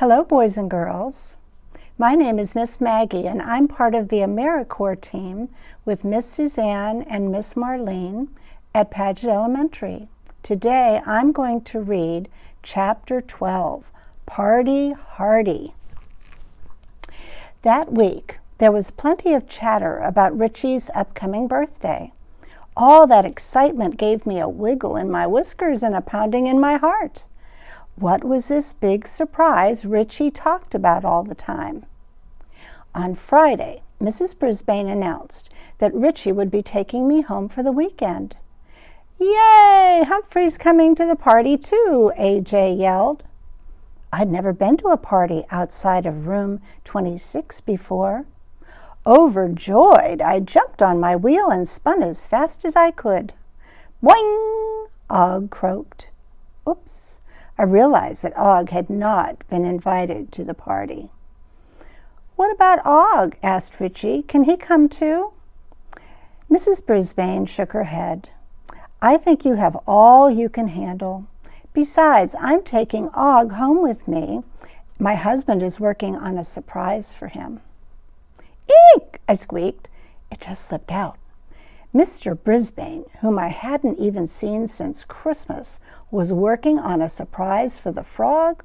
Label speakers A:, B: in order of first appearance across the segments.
A: Hello, boys and girls. My name is Miss Maggie, and I'm part of the Americorp team with Miss Suzanne and Miss Marlene at Padgett Elementary. Today, I'm going to read Chapter 12, Party Hardy. That week, there was plenty of chatter about Richie's upcoming birthday. All that excitement gave me a wiggle in my whiskers and a pounding in my heart. What was this big surprise Richie talked about all the time? On Friday, Mrs. Brisbane announced that Richie would be taking me home for the weekend. "Yay! Humphrey's coming to the party too," AJ yelled. I'd never been to a party outside of room 26 before. Overjoyed, I jumped on my wheel and spun as fast as I could. Boing! Og croaked. Oops. I realized that Og had not been invited to the party. "What about Og?" asked Richie. "Can he come too?" Mrs. Brisbane shook her head. "I think you have all you can handle. Besides, I'm taking Og home with me. My husband is working on a surprise for him." "Eek!" I squeaked. It just slipped out. Mr. Brisbane, whom I hadn't even seen since Christmas, was working on a surprise for the frog.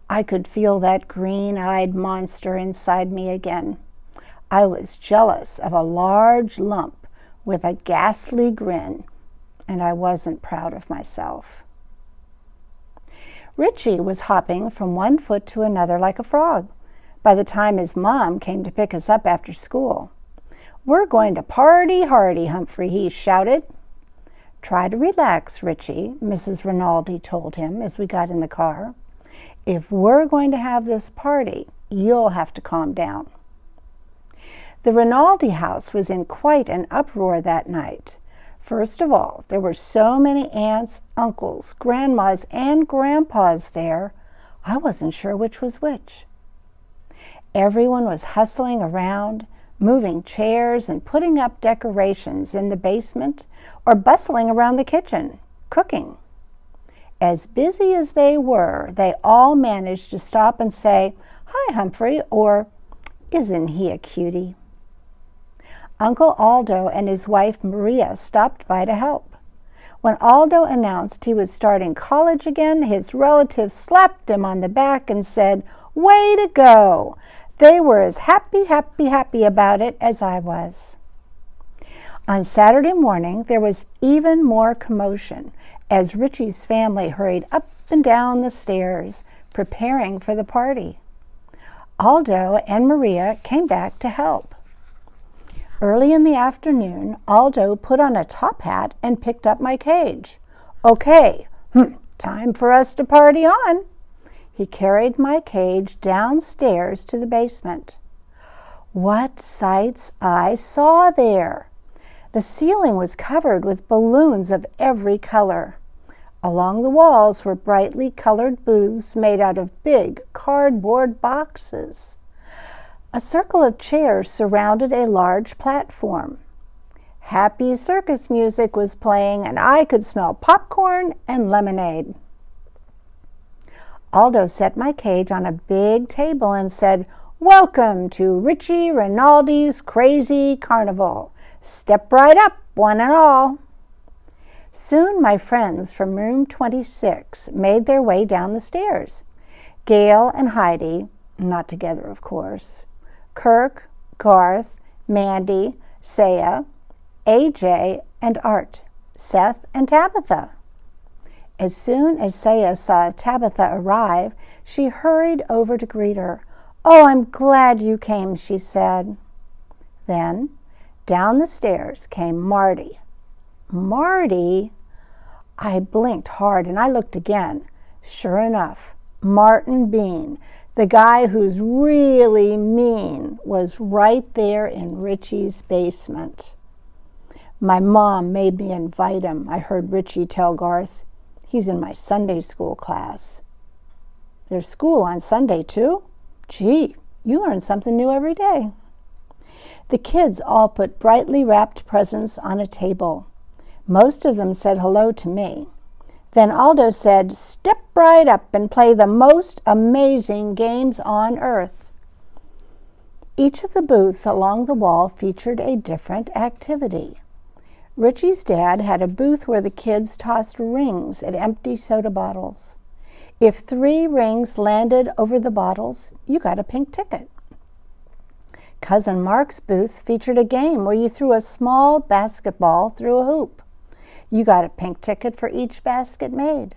A: I could feel that green-eyed monster inside me again. I was jealous of a large lump with a ghastly grin, and I wasn't proud of myself. Richie was hopping from one foot to another like a frog by the time his mom came to pick us up after school. "We're going to party hardy, Humphrey," he shouted. "Try to relax, Richie," Mrs. Rinaldi told him as we got in the car. "If we're going to have this party, you'll have to calm down." The Rinaldi house was in quite an uproar that night. First of all, there were so many aunts, uncles, grandmas, and grandpas there, I wasn't sure which was which. Everyone was hustling around, moving chairs and putting up decorations in the basement or bustling around the kitchen, cooking. As busy as they were, they all managed to stop and say, "Hi, Humphrey," or "Isn't he a cutie?" Uncle Aldo and his wife Maria stopped by to help. When Aldo announced he was starting college again, his relatives slapped him on the back and said, "Way to go!" They were as happy about it as I was. On Saturday morning, there was even more commotion as Richie's family hurried up and down the stairs, preparing for the party. Aldo and Maria came back to help. Early in the afternoon, Aldo put on a top hat and picked up my cage. "Okay, time for us to party on." He carried my cage downstairs to the basement. What sights I saw there! The ceiling was covered with balloons of every color. Along the walls were brightly colored booths made out of big cardboard boxes. A circle of chairs surrounded a large platform. Happy circus music was playing, and I could smell popcorn and lemonade. Aldo set my cage on a big table and said, "Welcome to Richie Rinaldi's Crazy Carnival. Step right up, one and all." Soon my friends from room 26 made their way down the stairs. Gail and Heidi, not together of course, Kirk, Garth, Mandy, Saya, AJ, and Art, Seth, and Tabitha. As soon as Saya saw Tabitha arrive, she hurried over to greet her. "Oh, I'm glad you came," she said. Then, down the stairs came Marty. Marty? I blinked hard and I looked again. Sure enough, Martin Bean, the guy who's really mean, was right there in Richie's basement. "My mom made me invite him," I heard Richie tell Garth. "He's in my Sunday school class." "There's school on Sunday too? Gee, you learn something new every day." The kids all put brightly wrapped presents on a table. Most of them said hello to me. Then Aldo said, "Step right up and play the most amazing games on earth." Each of the booths along the wall featured a different activity. Richie's dad had a booth where the kids tossed rings at empty soda bottles. If 3 rings landed over the bottles, you got a pink ticket. Cousin Mark's booth featured a game where you threw a small basketball through a hoop. You got a pink ticket for each basket made.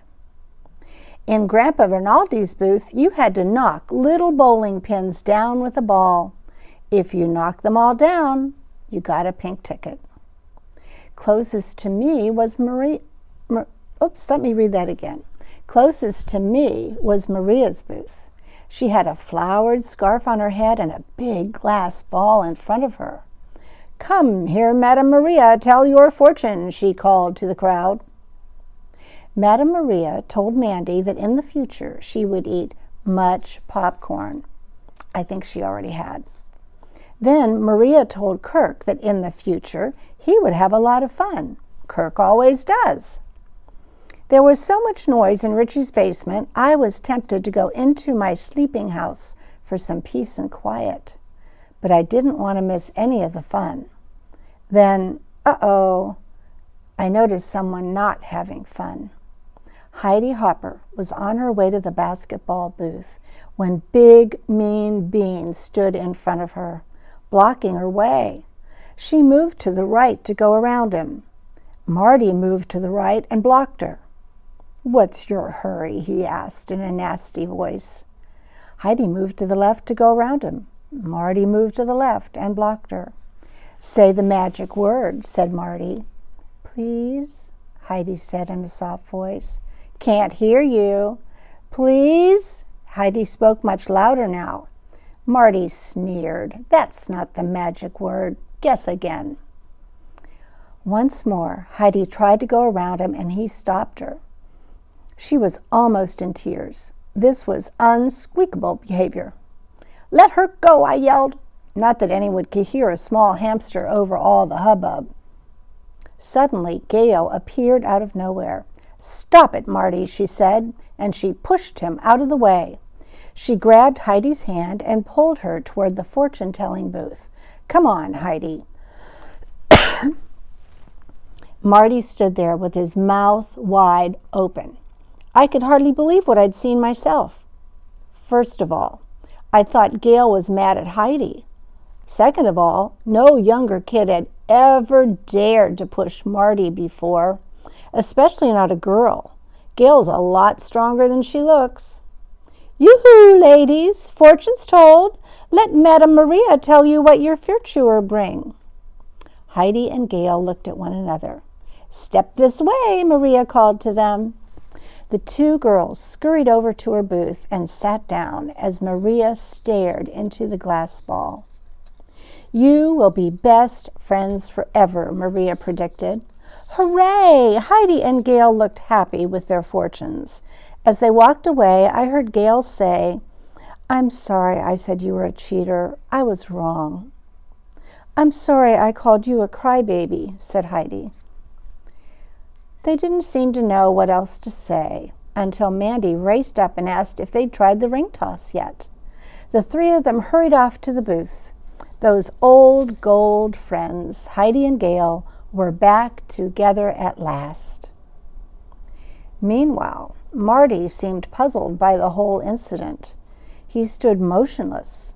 A: In Grandpa Rinaldi's booth, you had to knock little bowling pins down with a ball. If you knocked them all down, you got a pink ticket. Closest to me was Closest to me was Maria's booth. She had a flowered scarf on her head and a big glass ball in front of her. "Come here, Madame Maria, tell your fortune," she called to the crowd. Madame Maria told Mandy that in the future she would eat much popcorn. I think she already had. Then Maria told Kirk that in the future he would have a lot of fun. Kirk always does. There was so much noise in Richie's basement, I was tempted to go into my sleeping house for some peace and quiet. But I didn't want to miss any of the fun. Then, I noticed someone not having fun. Heidi Hopper was on her way to the basketball booth when Big Mean Bean stood in front of her, blocking her way. She moved to the right to go around him. Marty moved to the right and blocked her. "What's your hurry?" he asked in a nasty voice. Heidi moved to the left to go around him. Marty moved to the left and blocked her. "Say the magic word," said Marty. "Please," Heidi said in a soft voice. "Can't hear you." "Please?" Heidi spoke much louder now. Marty sneered. "That's not the magic word. Guess again." Once more, Heidi tried to go around him and he stopped her. She was almost in tears. This was unsqueakable behavior. "Let her go," I yelled. Not that anyone could hear a small hamster over all the hubbub. Suddenly, Gail appeared out of nowhere. "Stop it, Marty," she said, and she pushed him out of the way. She grabbed Heidi's hand and pulled her toward the fortune-telling booth. "Come on, Heidi." Marty stood there with his mouth wide open. I could hardly believe what I'd seen myself. First of all, I thought Gail was mad at Heidi. Second of all, no younger kid had ever dared to push Marty before, especially not a girl. Gail's a lot stronger than she looks. "Yoo-hoo, ladies, fortune's told. Let Madame Maria tell you what your future bring." Heidi and Gail looked at one another. "Step this way," Maria called to them. The 2 girls scurried over to her booth and sat down as Maria stared into the glass ball. "You will be best friends forever," Maria predicted. "Hooray!" Heidi and Gail looked happy with their fortunes. As they walked away, I heard Gail say, "I'm sorry I said you were a cheater. I was wrong." "I'm sorry I called you a crybaby," said Heidi. They didn't seem to know what else to say until Mandy raced up and asked if they'd tried the ring toss yet. The 3 of them hurried off to the booth. Those old gold friends, Heidi and Gail, were back together at last. Meanwhile, Marty seemed puzzled by the whole incident. He stood motionless,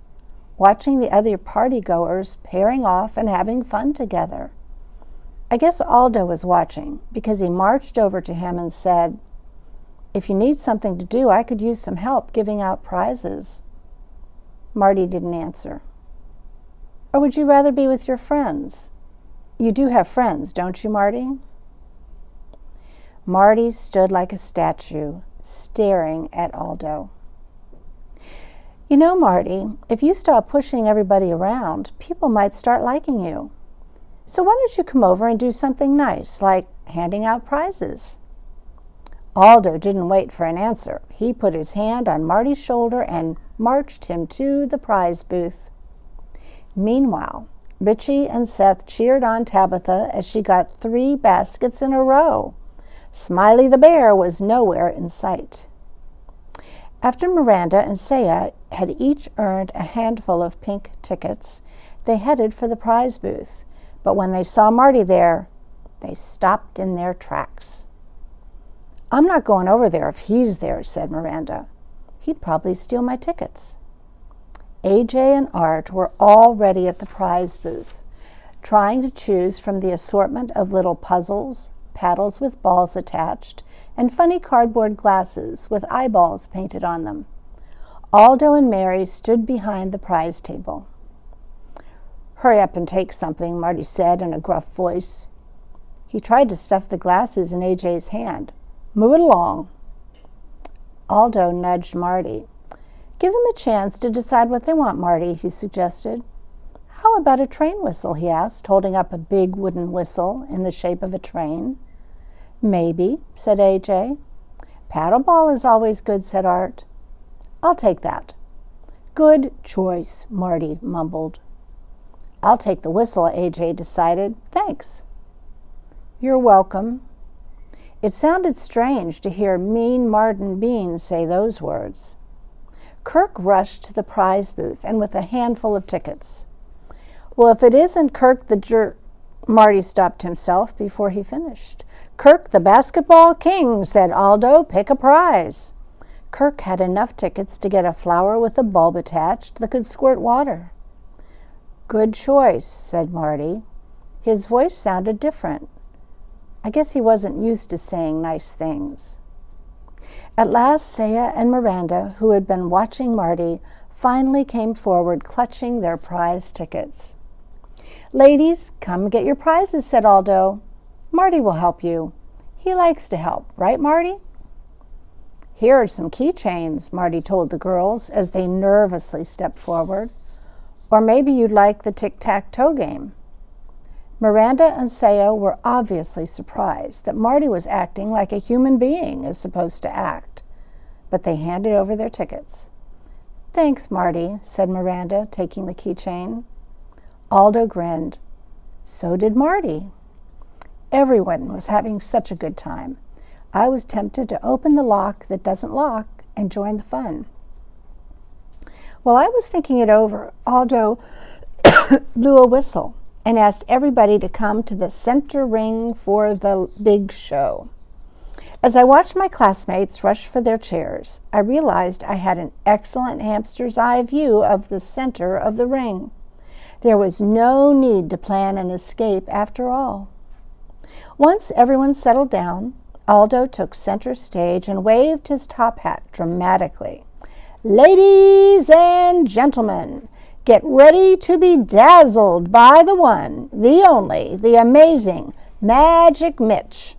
A: watching the other partygoers pairing off and having fun together. I guess Aldo was watching because he marched over to him and said, "If you need something to do, I could use some help giving out prizes." Marty didn't answer. "Or would you rather be with your friends? You do have friends, don't you, Marty?" Marty stood like a statue, staring at Aldo. "You know, Marty, if you stop pushing everybody around, people might start liking you. So why don't you come over and do something nice, like handing out prizes?" Aldo didn't wait for an answer. He put his hand on Marty's shoulder and marched him to the prize booth. Meanwhile, Richie and Seth cheered on Tabitha as she got 3 baskets in a row. Smiley the bear was nowhere in sight. After Miranda and Saya had each earned a handful of pink tickets, they headed for the prize booth. But when they saw Marty there, they stopped in their tracks. "I'm not going over there if he's there," said Miranda. "He'd probably steal my tickets." AJ and Art were already at the prize booth, trying to choose from the assortment of little puzzles, paddles with balls attached, and funny cardboard glasses with eyeballs painted on them. Aldo and Mary stood behind the prize table. "Hurry up and take something," Marty said in a gruff voice. He tried to stuff the glasses in AJ's hand. "Move it along." Aldo nudged Marty. "Give them a chance to decide what they want, Marty," he suggested. "How about a train whistle?" he asked, holding up a big wooden whistle in the shape of a train. "Maybe," said AJ. "Paddleball is always good," said Art. "I'll take that." "Good choice," Marty mumbled. "I'll take the whistle," AJ decided. "Thanks." "You're welcome." It sounded strange to hear mean Martin Bean say those words. Kirk rushed to the prize booth and with a handful of tickets. "Well, if it isn't Kirk the jerk," Marty stopped himself before he finished. "Kirk the basketball king," said Aldo. "Pick a prize." Kirk had enough tickets to get a flower with a bulb attached that could squirt water. "Good choice," said Marty. His voice sounded different. I guess he wasn't used to saying nice things. At last, Saya and Miranda, who had been watching Marty, finally came forward clutching their prize tickets. "Ladies, come get your prizes," said Aldo. "Marty will help you. He likes to help, right, Marty?" "Here are some keychains," Marty told the girls as they nervously stepped forward. "Or maybe you'd like the tic-tac-toe game." Miranda and Saya were obviously surprised that Marty was acting like a human being is supposed to act, but they handed over their tickets. "Thanks, Marty," said Miranda, taking the keychain. Aldo grinned. So did Marty. Everyone was having such a good time. I was tempted to open the lock that doesn't lock and join the fun. While I was thinking it over, Aldo blew a whistle and asked everybody to come to the center ring for the big show. As I watched my classmates rush for their chairs, I realized I had an excellent hamster's eye view of the center of the ring. There was no need to plan an escape after all. Once everyone settled down, Aldo took center stage and waved his top hat dramatically. "Ladies and gentlemen, get ready to be dazzled by the one, the only, the amazing Magic Mitch."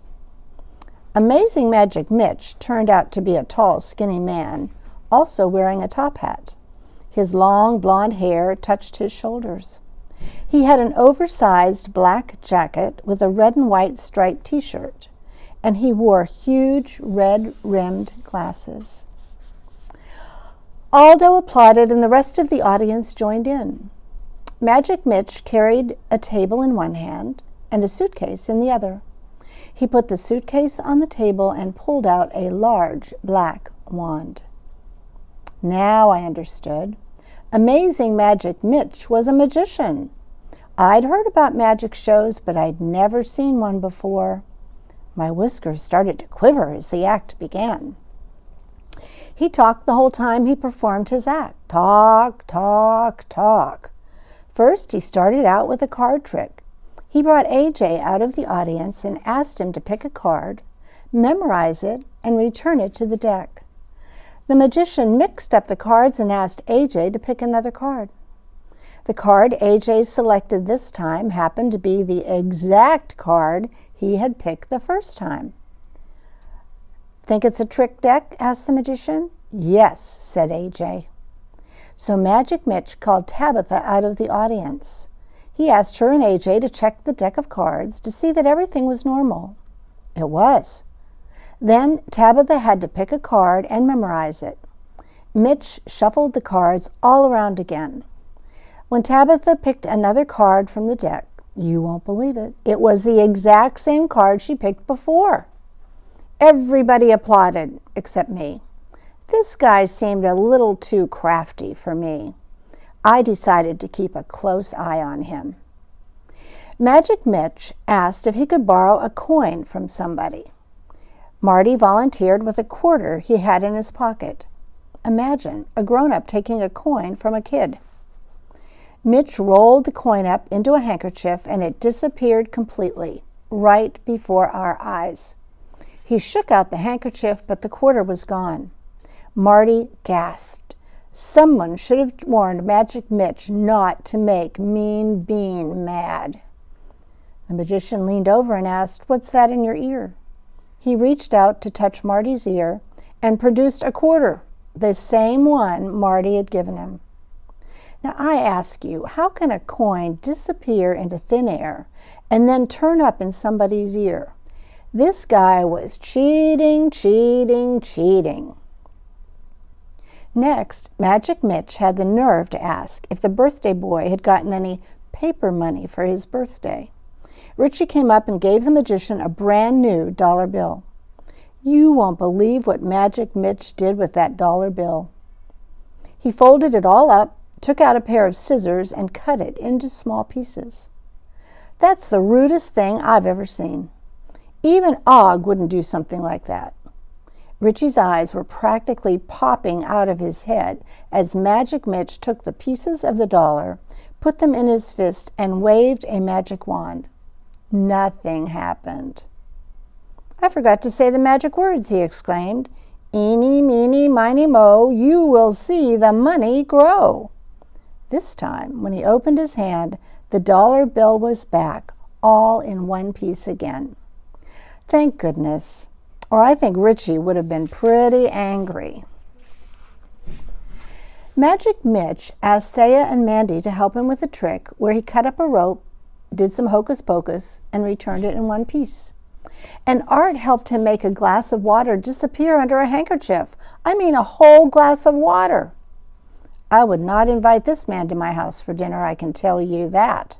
A: Amazing Magic Mitch turned out to be a tall, skinny man, also wearing a top hat. His long blonde hair touched his shoulders. He had an oversized black jacket with a red and white striped t-shirt, and he wore huge red-rimmed glasses. Aldo applauded and the rest of the audience joined in. Magic Mitch carried a table in one hand and a suitcase in the other. He put the suitcase on the table and pulled out a large black wand. Now I understood. Amazing Magic Mitch was a magician. I'd heard about magic shows, but I'd never seen one before. My whiskers started to quiver as the act began. He talked the whole time he performed his act. Talk, talk, talk. First, he started out with a card trick. He brought AJ out of the audience and asked him to pick a card, memorize it, and return it to the deck. The magician mixed up the cards and asked AJ to pick another card. The card AJ selected this time happened to be the exact card he had picked the first time. "Think it's a trick deck?" asked the magician. "Yes," said AJ. So Magic Mitch called Tabitha out of the audience. He asked her and AJ to check the deck of cards to see that everything was normal. It was. Then Tabitha had to pick a card and memorize it. Mitch shuffled the cards all around again. When Tabitha picked another card from the deck, you won't believe it, it was the exact same card she picked before. Everybody applauded, except me. This guy seemed a little too crafty for me. I decided to keep a close eye on him. Magic Mitch asked if he could borrow a coin from somebody. Marty volunteered with a quarter he had in his pocket. Imagine a grown-up taking a coin from a kid. Mitch rolled the coin up into a handkerchief and it disappeared completely, right before our eyes. He shook out the handkerchief, but the quarter was gone. Marty gasped. Someone should have warned Magic Mitch not to make Mean Bean mad. The magician leaned over and asked, "What's that in your ear?" He reached out to touch Marty's ear and produced a quarter, the same one Marty had given him. Now I ask you, how can a coin disappear into thin air and then turn up in somebody's ear? This guy was cheating, cheating, cheating. Next, Magic Mitch had the nerve to ask if the birthday boy had gotten any paper money for his birthday. Richie came up and gave the magician a brand new dollar bill. You won't believe what Magic Mitch did with that dollar bill. He folded it all up, took out a pair of scissors, and cut it into small pieces. That's the rudest thing I've ever seen. Even Og wouldn't do something like that. Richie's eyes were practically popping out of his head as Magic Mitch took the pieces of the dollar, put them in his fist, and waved a magic wand. Nothing happened. I forgot to say the magic words, he exclaimed. Eeny, meeny, miny, mo, you will see the money grow. This time, when he opened his hand, the dollar bill was back, all in one piece again. Thank goodness, or I think Richie would have been pretty angry. Magic Mitch asked Saya and Mandy to help him with a trick where he cut up a rope, did some hocus pocus, and returned it in one piece. And Art helped him make a glass of water disappear under a handkerchief. I mean, a whole glass of water. I would not invite this man to my house for dinner, I can tell you that.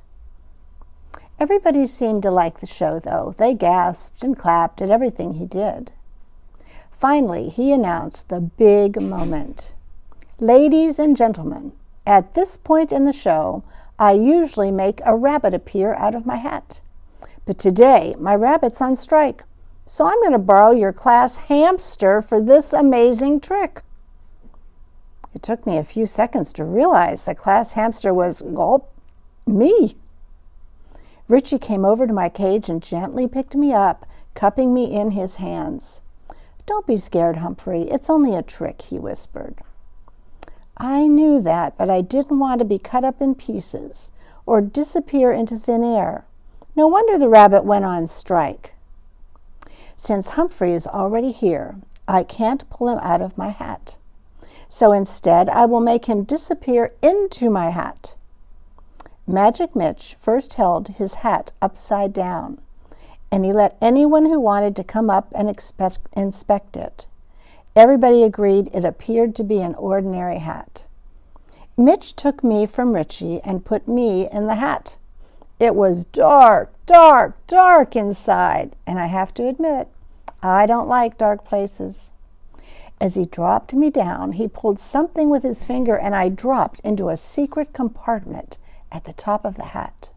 A: Everybody seemed to like the show, though. They gasped and clapped at everything he did. Finally, he announced the big moment. Ladies and gentlemen, at this point in the show, I usually make a rabbit appear out of my hat. But today, my rabbit's on strike, so I'm going to borrow your class hamster for this amazing trick. It took me a few seconds to realize the class hamster was, gulp, me. Richie came over to my cage and gently picked me up, cupping me in his hands. Don't be scared, Humphrey. It's only a trick, he whispered. I knew that, but I didn't want to be cut up in pieces or disappear into thin air. No wonder the rabbit went on strike. Since Humphrey is already here, I can't pull him out of my hat. So instead, I will make him disappear into my hat. Magic Mitch first held his hat upside down, and he let anyone who wanted to come up and inspect it. Everybody agreed it appeared to be an ordinary hat. Mitch took me from Richie and put me in the hat. It was dark, dark, dark inside, and I have to admit, I don't like dark places. As he dropped me down, he pulled something with his finger, and I dropped into a secret compartment at the top of the hat.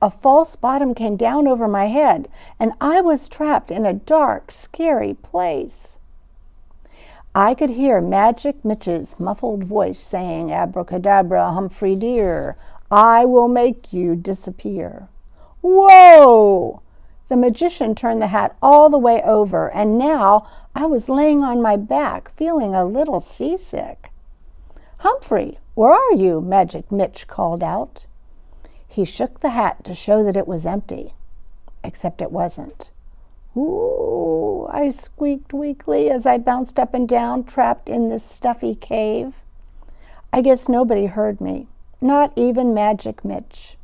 A: A false bottom came down over my head, and I was trapped in a dark, scary place. I could hear Magic Mitch's muffled voice saying, "Abracadabra, Humphrey dear, I will make you disappear." Whoa! The magician turned the hat all the way over, and now I was laying on my back, feeling a little seasick. "Humphrey, where are you?" Magic Mitch called out. He shook the hat to show that it was empty, except it wasn't. "Ooh," I squeaked weakly as I bounced up and down, trapped in this stuffy cave. I guess nobody heard me, not even Magic Mitch.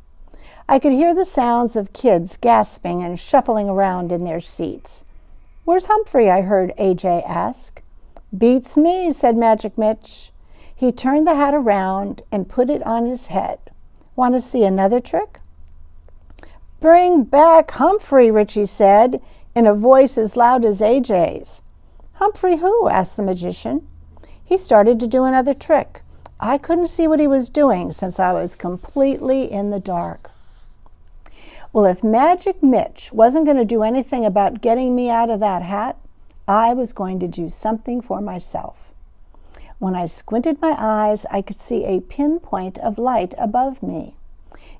A: I could hear the sounds of kids gasping and shuffling around in their seats. "Where's Humphrey?" I heard AJ ask. "Beats me," said Magic Mitch. He turned the hat around and put it on his head. "Want to see another trick?" "Bring back Humphrey," Richie said. in a voice as loud as AJ's. "Humphrey who?" asked the magician. He started to do another trick. I couldn't see what he was doing since I was completely in the dark. Well, if Magic Mitch wasn't going to do anything about getting me out of that hat, I was going to do something for myself. When I squinted my eyes, I could see a pinpoint of light above me.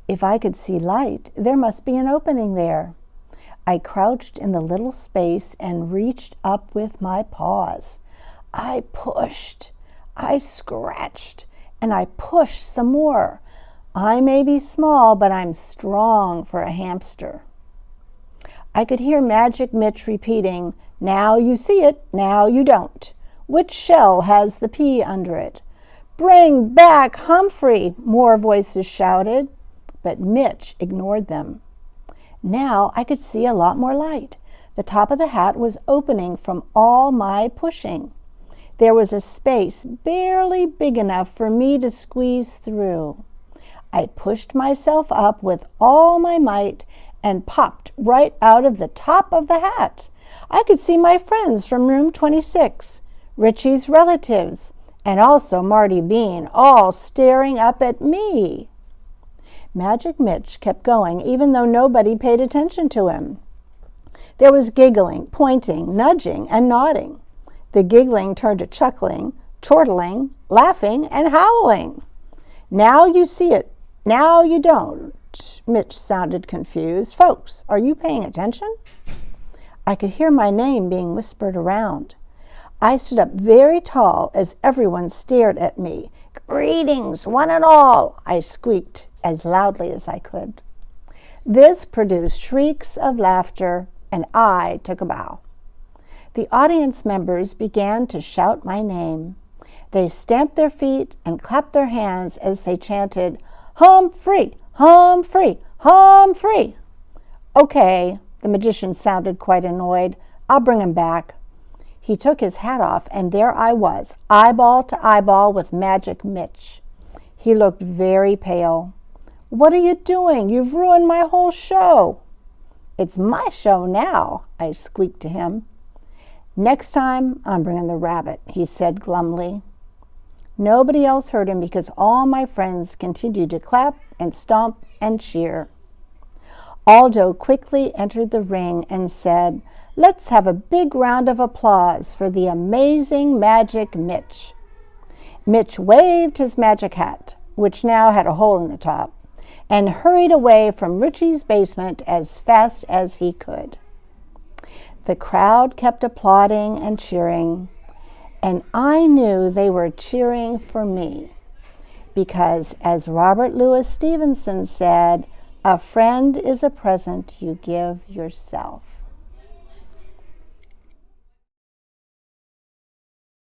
A: If I could see light, there must be an opening there. I crouched in the little space and reached up with my paws. I pushed, I scratched, and I pushed some more. I may be small, but I'm strong for a hamster. I could hear Magic Mitch repeating, "Now you see it, now you don't. Which shell has the P under it?" "Bring back Humphrey," more voices shouted, but Mitch ignored them. Now I could see a lot more light. The top of the hat was opening from all my pushing. There was a space barely big enough for me to squeeze through. I pushed myself up with all my might and popped right out of the top of the hat. I could see my friends from room 26, Richie's relatives, and also Marty Bean, all staring up at me. Magic Mitch kept going, even though nobody paid attention to him. There was giggling, pointing, nudging, and nodding. The giggling turned to chuckling, chortling, laughing, and howling. "Now you see it, now you don't." Mitch sounded confused. "Folks, are you paying attention?" I could hear my name being whispered around. I stood up very tall as everyone stared at me. "Greetings, one and all," I squeaked as loudly as I could. This produced shrieks of laughter, and I took a bow. The audience members began to shout my name. They stamped their feet and clapped their hands as they chanted, "Humphrey, Humphrey, Humphrey." "Okay," the magician sounded quite annoyed. "I'll bring him back." He took his hat off, and there I was, eyeball to eyeball with Magic Mitch. He looked very pale. "What are you doing? You've ruined my whole show." "It's my show now," I squeaked to him. "Next time, I'm bringing the rabbit," he said glumly. Nobody else heard him because all my friends continued to clap and stomp and cheer. Aldo quickly entered the ring and said, "Let's have a big round of applause for the amazing Magic Mitch." Mitch waved his magic hat, which now had a hole in the top, and hurried away from Richie's basement as fast as he could. The crowd kept applauding and cheering, and I knew they were cheering for me, because as Robert Louis Stevenson said, "A friend is a present you give yourself."